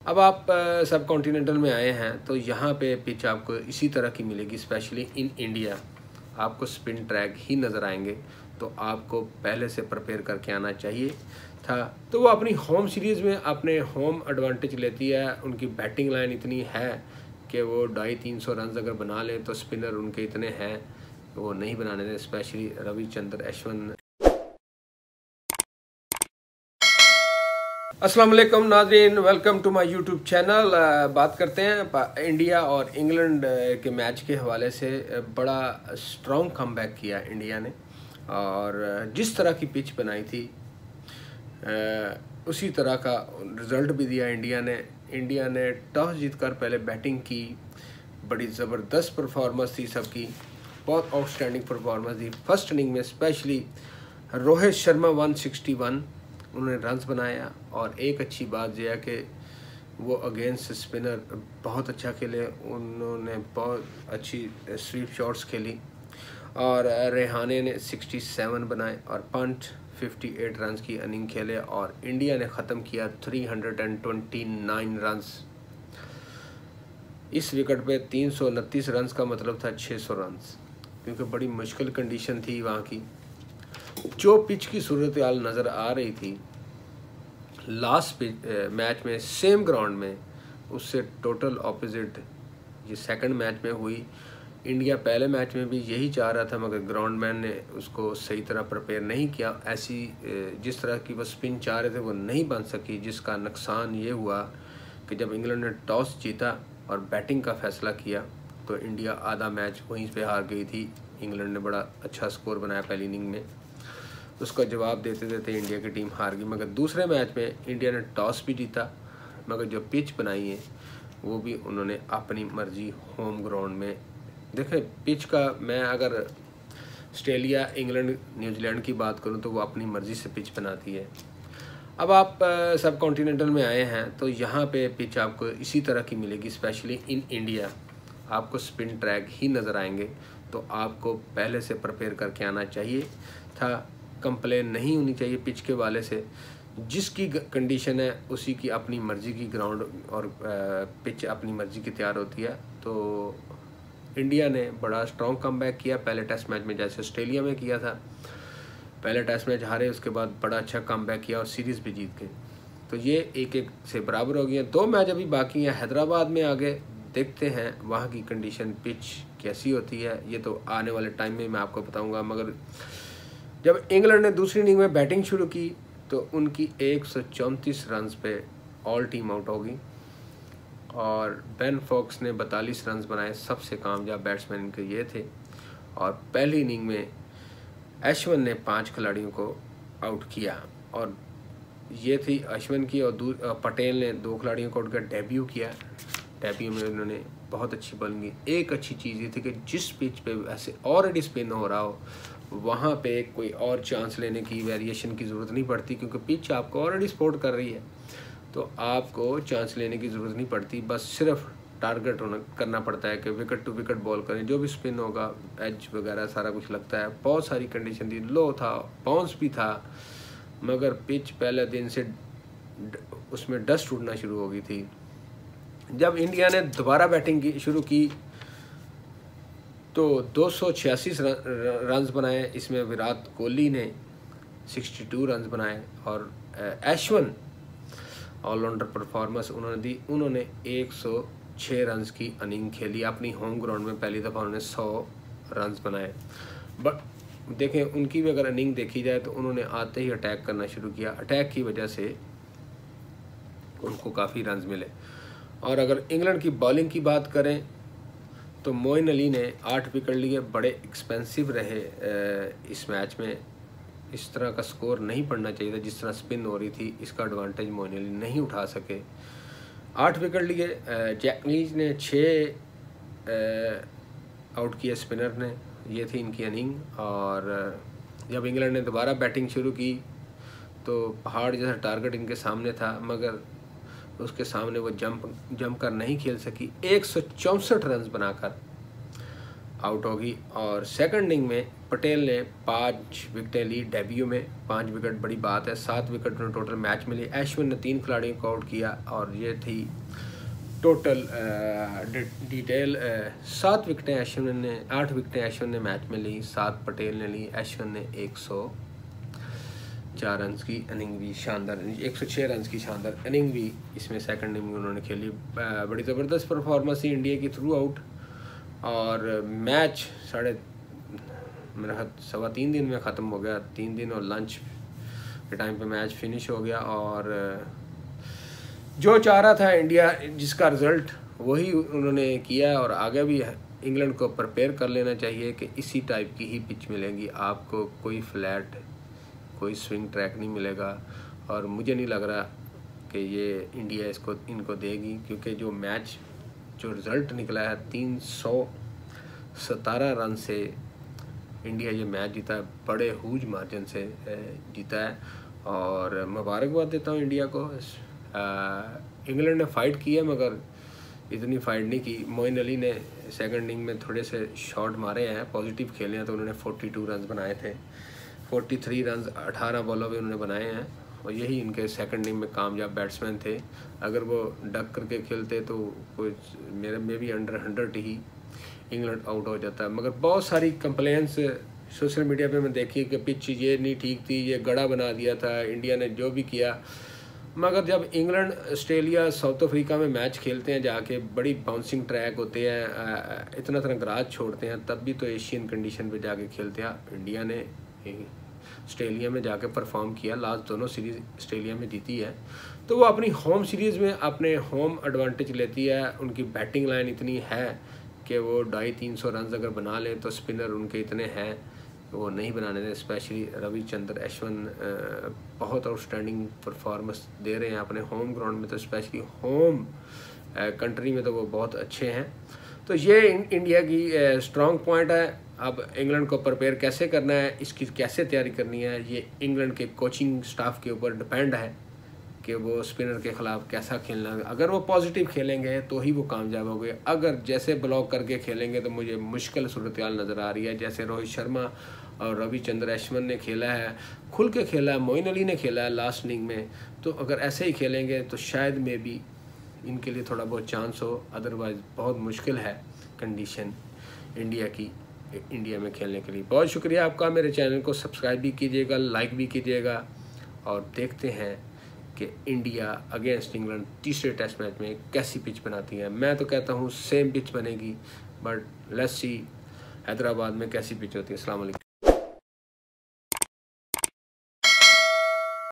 अब आप सब कॉन्टिनेंटल में आए हैं तो यहाँ पे पिच आपको इसी तरह की मिलेगी, स्पेशली इन इंडिया आपको स्पिन ट्रैक ही नज़र आएंगे। तो आपको पहले से प्रिपेयर करके आना चाहिए था। तो वो अपनी होम सीरीज़ में अपने होम एडवांटेज लेती है। उनकी बैटिंग लाइन इतनी है कि वो 250-300 रन अगर बना लें तो स्पिनर उनके इतने हैं वो नहीं बनाने दें, स्पेशली रविचंद्र अश्विन। अस्सलाम वालेकुम नाज़रीन, welcome to my YouTube channel. बात करते हैं इंडिया और इंग्लैंड के मैच के हवाले से। बड़ा स्ट्रॉन्ग कमबैक किया इंडिया ने और जिस तरह की पिच बनाई थी उसी तरह का रिज़ल्ट भी दिया इंडिया ने टॉस जीतकर पहले बैटिंग की। बड़ी ज़बरदस्त परफॉर्मेंस थी सबकी, बहुत आउटस्टैंडिंग परफॉर्मेंस थी। फर्स्ट इनिंग में स्पेशली रोहित शर्मा 161 उन्होंने रन्स बनाया और एक अच्छी बात यह है कि वो अगेंस्ट स्पिनर बहुत अच्छा खेले, उन्होंने बहुत अच्छी स्वीप शॉट्स खेली और रेहाने ने 67 बनाए और पंट 58 रन्स की इनिंग खेले और इंडिया ने ख़त्म किया 329 रन्स। इस विकेट पे 329 रन्स का मतलब था 600 रन्स, क्योंकि बड़ी मुश्किल कंडीशन थी वहाँ की। जो पिच की सूरत हाल नज़र आ रही थी लास्ट मैच में सेम ग्राउंड में, उससे टोटल ऑपोजिट ये सेकंड मैच में हुई। इंडिया पहले मैच में भी यही चाह रहा था मगर ग्राउंडमैन ने उसको सही तरह प्रिपेयर नहीं किया। ऐसी जिस तरह की वो स्पिन चाह रहे थे वो नहीं बन सकी, जिसका नुकसान ये हुआ कि जब इंग्लैंड ने टॉस जीता और बैटिंग का फैसला किया तो इंडिया आधा मैच वहीं पे हार गई थी। इंग्लैंड ने बड़ा अच्छा स्कोर बनाया पहली इनिंग में, उसका जवाब देते देते इंडिया की टीम हार गई। मगर दूसरे मैच में इंडिया ने टॉस भी जीता, मगर जो पिच बनाई है वो भी उन्होंने अपनी मर्जी होम ग्राउंड में। देखें पिच का, मैं अगर ऑस्ट्रेलिया, इंग्लैंड, न्यूजीलैंड की बात करूं तो वो अपनी मर्ज़ी से पिच बनाती है। अब आप सब कॉन्टिनेंटल में आए हैं तो यहाँ पे पिच आपको इसी तरह की मिलेगी, स्पेशली इन इंडिया आपको स्पिन ट्रैक ही नज़र आएंगे। तो आपको पहले से प्रिपेयर करके आना चाहिए था। कंप्लेन नहीं होनी चाहिए पिच के वाले से, जिसकी कंडीशन है उसी की अपनी मर्ज़ी की ग्राउंड और पिच अपनी मर्ज़ी की तैयार होती है। तो इंडिया ने बड़ा स्ट्रॉन्ग कमबैक किया पहले टेस्ट मैच में, जैसे ऑस्ट्रेलिया में किया था। पहले टेस्ट मैच हारे, उसके बाद बड़ा अच्छा कमबैक किया और सीरीज़ भी जीत गए। तो ये 1-1 से बराबर हो गई हैं। 2 मैच अभी बाकी हैं। हैदराबाद में आगे देखते हैं वहाँ की कंडीशन पिच कैसी होती है, ये तो आने वाले टाइम में मैं आपको बताऊँगा। मगर जब इंग्लैंड ने दूसरी इनिंग में बैटिंग शुरू की तो उनकी 134 रन्स पे ऑल टीम आउट होगी और बेन फोक्स ने 42 रन्स बनाए। सबसे कामयाब बैट्समैन इनके ये थे। और पहली इनिंग में अश्विन ने 5 खिलाड़ियों को आउट किया और ये थी अश्विन की, और पटेल ने 2 खिलाड़ियों को आउट कर डेब्यू किया। डेब्यू में उन्होंने बहुत अच्छी बॉलिंग की। एक अच्छी चीज़ ये थी कि जिस पिच पे ऐसे ऑलरेडी स्पिन हो रहा हो वहाँ पे कोई और चांस लेने की, वेरिएशन की ज़रूरत नहीं पड़ती, क्योंकि पिच आपको ऑलरेडी सपोर्ट कर रही है। तो आपको चांस लेने की ज़रूरत नहीं पड़ती, बस सिर्फ टारगेट करना पड़ता है कि विकेट टू विकेट बॉल करें। जो भी स्पिन होगा, एज वगैरह सारा कुछ लगता है। बहुत सारी कंडीशन थी, लो था, बाउंस भी था, मगर पिच पहले दिन से उसमें डस्ट उड़ना शुरू हो गई थी। जब इंडिया ने दोबारा बैटिंग की शुरू की तो 286 रन्स बनाए। इसमें विराट कोहली ने 62 रन्स बनाए और अश्विन ऑलराउंडर परफॉर्मेंस उन्होंने दी। उन्होंने 106 रन्स की इनिंग खेली अपनी होम ग्राउंड में। पहली दफ़ा उन्होंने 100 रन्स बनाए। बट देखें उनकी भी अगर इनिंग देखी जाए तो उन्होंने आते ही अटैक करना शुरू किया। अटैक की वजह से उनको काफ़ी रन्स मिले। और अगर इंग्लैंड की बॉलिंग की बात करें तो मोइन अली ने 8 विकेट लिए, बड़े एक्सपेंसिव रहे इस मैच में। इस तरह का स्कोर नहीं पड़ना चाहिए था जिस तरह स्पिन हो रही थी, इसका एडवांटेज मोइन अली नहीं उठा सके। 8 विकेट लिए। जैक लीच ने 6 आउट किए स्पिनर ने। ये थी इनकी इनिंग। और जब इंग्लैंड ने दोबारा बैटिंग शुरू की तो पहाड़ जैसा टारगेट इनके सामने था, मगर उसके सामने वो जंप कर नहीं खेल सकी। 164 रन्स बनाकर आउट होगी। और सेकंड इनिंग में पटेल ने 5 विकेटें ली डेब्यू में, 5 विकेट बड़ी बात है, 7 विकेट में टोटल मैच में ली। अश्विन ने 3 खिलाड़ियों को आउट किया और ये थी टोटल डिटेल। 7 विकेटें अश्विन ने, 8 विकेटें अश्विन ने मैच में ली, 7 पटेल ने ली। अश्विन ने 104 रन की इनिंग भी शानदार, 106 रन की शानदार इनिंग भी इसमें सेकंड इनिंग में उन्होंने खेली। बड़ी ज़बरदस्त परफॉर्मेंस थी इंडिया की थ्रू आउट। और मैच मेरा 3.25 दिन में ख़त्म हो गया, 3 दिन और लंच के टाइम पे मैच फिनिश हो गया। और जो चाह रहा था इंडिया, जिसका रिज़ल्ट वही उन्होंने किया। और आगे भी इंग्लैंड को प्रिपेयर कर लेना चाहिए कि इसी टाइप की ही पिच मिलेंगी आपको, कोई फ्लैट, कोई स्विंग ट्रैक नहीं मिलेगा। और मुझे नहीं लग रहा कि ये इंडिया इनको देगी, क्योंकि जो मैच जो रिज़ल्ट निकला है 317 रन से इंडिया ये मैच जीता है, बड़े हुज मार्जिन से जीता है। और मुबारकबाद देता हूँ इंडिया को। इंग्लैंड ने फ़ाइट की है मगर इतनी फाइट नहीं की। मोइन अली ने सेकंड इनिंग में थोड़े से शॉट मारे हैं, पॉजिटिव खेले हैं, तो उन्होंने 42 रन बनाए थे। 43 रन 18 बॉलों में उन्होंने बनाए हैं और यही इनके सेकंड इनिंग में कामयाब बैट्समैन थे। अगर वो डक करके खेलते तो कुछ मेरे में भी अंडर 100 ही इंग्लैंड आउट हो जाता है। मगर बहुत सारी कंप्लेंट्स सोशल मीडिया पे मैं देखी कि पिच ये नहीं ठीक थी, ये गड़ा बना दिया था, इंडिया ने जो भी किया। मगर जब इंग्लैंड ऑस्ट्रेलिया साउथ अफ्रीका में मैच खेलते हैं जाके, बड़ी बाउंसिंग ट्रैक होते हैं, इतना गराज छोड़ते हैं, तब भी तो एशियन कंडीशन पे जाके खेलते हैं। इंडिया ने ऑस्ट्रेलिया में जाके परफॉर्म किया, लास्ट दोनों सीरीज़ ऑस्ट्रेलिया में जीती है, तो वो अपनी होम सीरीज़ में अपने होम एडवांटेज लेती है। उनकी बैटिंग लाइन इतनी है कि वो 250-300 रन अगर बना लें तो स्पिनर उनके इतने हैं वो नहीं बनाने दें। स्पेशली रविचंद्र अश्विन बहुत आउटस्टैंडिंग परफॉर्मेंस दे रहे हैं अपने होम ग्राउंड में, तो स्पेशली होम कंट्री में तो वो बहुत अच्छे हैं। तो ये इंडिया की स्ट्रॉन्ग पॉइंट है। अब इंग्लैंड को प्रिपेयर कैसे करना है, इसकी कैसे तैयारी करनी है, ये इंग्लैंड के कोचिंग स्टाफ के ऊपर डिपेंड है कि वो स्पिनर के ख़िलाफ़ कैसा खेलना है। अगर वो पॉजिटिव खेलेंगे तो ही वो कामयाब हो गए, अगर जैसे ब्लॉक करके खेलेंगे तो मुझे मुश्किल सूरत हाल नज़र आ रही है। जैसे रोहित शर्मा और रविचंद्र अश्विन ने खेला है, खुल के खेला है, मोइन अली ने खेला है लास्ट इनिंग में, तो अगर ऐसे ही खेलेंगे तो शायद में भी इनके लिए थोड़ा बहुत चांस हो। अदरवाइज़ बहुत मुश्किल है कंडीशन इंडिया की, इंडिया में खेलने के लिए। बहुत शुक्रिया आपका। मेरे चैनल को सब्सक्राइब भी कीजिएगा, लाइक भी कीजिएगा। और देखते हैं कि इंडिया अगेंस्ट इंग्लैंड तीसरे टेस्ट मैच में कैसी पिच बनाती है। मैं तो कहता हूँ सेम पिच बनेगी, बट लेट्स सी हैदराबाद में कैसी पिच होती है। अस्सलाम वालेकुम।